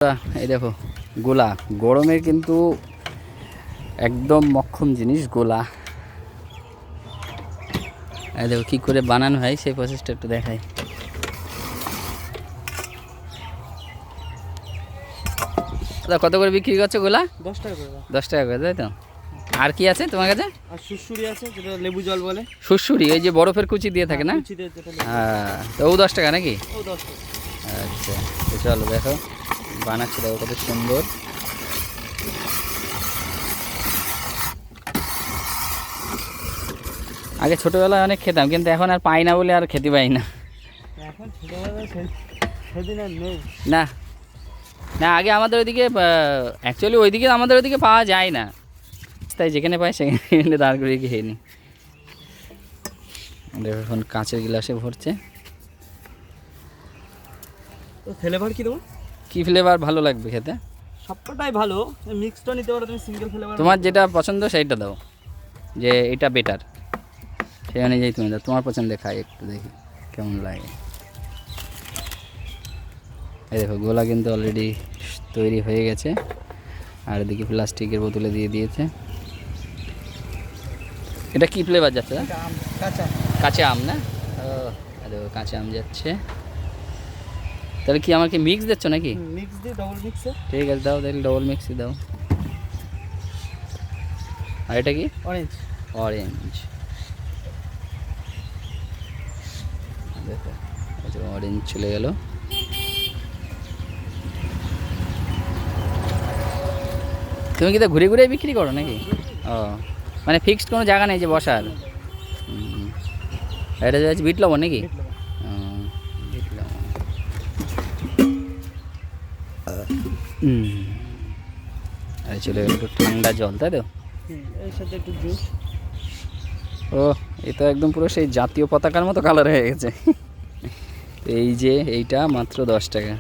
এই দেখো গোলা গরমের কিন্তু একদম মক্ষম জিনিস গোলা। এই দেখো কী করে বানানো হয় সেই প্রসেসটা একটু দেখাই। কত করে বিক্রি করছো গোলা? 10 টাকা করে। 10 টাকা করে, তাই তো? আর কি আছে তোমার কাছে? আর সুসুরি আছে, যেটা লেবু জল বলে। সুসুরি ওই যে বরফের কুচি দিয়ে থাকে না? হ্যাঁ, তো ও 10 টাকা নাকি? ও 10 টাকা। আচ্ছা, তো চলো দেখো বানাচ্ছে, দেখো কত সুন্দর। আগে ছোটোবেলায় অনেক খেতাম, কিন্তু এখন আর পাই না বলে আর খেতে পাই না। এখন ছোটবেলায় সেদিন আর নেই। না না, আগে আমাদের ওইদিকে অ্যাকচুয়ালি ওইদিকে আমাদের ওইদিকে পাওয়া যায় না, তাই যেখানে পাই সেখানে দাঁড় করিয়ে খেয়ে নিই। দেখো এখন কাঁচের গ্লাসে ভরছে। তো ফ্লেভার কি দেবো? কী ফ্লেভার ভালো লাগবে খেতে? সবটাই ভালো, মিক্সটা নিতে পারো তুমি, সিঙ্গেল ফ্লেভার। তোমার যেটা পছন্দ সেইটা দাও, যে এটা বেটার সেই অনুযায়ী তুমি দাও। তোমার পছন্দে খাই, একটু দেখি কেমন লাগে। এই দেখো গোলা কিন্তু অলরেডি তৈরি হয়ে গেছে, আর এদিকে প্লাস্টিকের বোতলে দিয়ে দিয়েছে। এটা কি ফ্লেভার যাচ্ছে? কাঁচা কাঁচা আম না? ও দেখো কাঁচা আম যাচ্ছে। তাহলে কি আমাকে মিক্স দিচ্ছ নাকি? মিক্স দিয়ে ডবল মিক্সে। ঠিক আছে, দাও তাহলে ডবল মিক্সই দাও। আর এটা কি? অরেঞ্জ। অরেঞ্জ। দেখো অরেঞ্জ চলে গেল। তুমি কি তো ঘুরে ঘুরে বিক্রি করো নাকি? ও, মানে ফিক্সড কোনো জায়গা নেই যে বসার? এটা যাচ্ছে বিট লবণ নাকি? বিট লবণ। আর চলে গেল একটু ঠান্ডা জল, তাই তো? এর সাথে একটু জুস। ও, এ তো একদম পুরো সেই জাতীয় পতাকার মতো কালার হয়ে গেছে। এই যে এইটা মাত্র 10 টাকা।